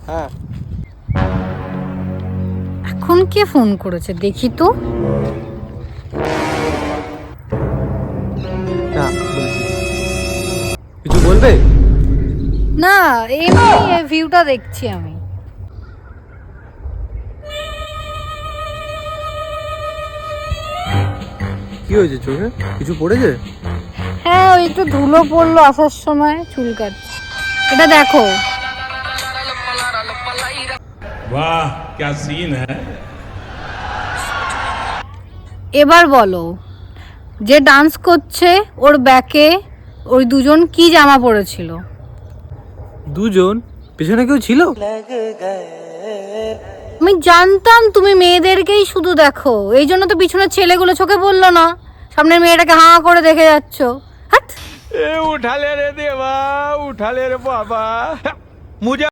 হ্যাঁ, এখন কে ফোন করেছে দেখি তো। না বলছি, কিছু বলবে? না, এমনি ভিউটা দেখছি আমি। কি হয়েছে চোখে, কিছু পড়েছে? হ্যাঁ, ওই একটু ধুলো পড়লো আসার সময়, চুল কাটছে। এটা দেখো। वाह क्या सीन है। এবার বলো, যে ডান্স করছে ওর ব্যাকে ওই দুজন কি জামা পরেছিল? দুজন? পেছনে কেউ ছিল? আমি জানতাম তুমি মেয়েদেরকেই শুধু দেখো, এই জন্য তো পিছনের ছেলেগুলো চোখে পড়লো না, সামনের মেয়েটাকে হাঁ করে দেখে যাচ্ছ। হাট। उठा ले रे देवा, उठा ले रे बाबा मुझे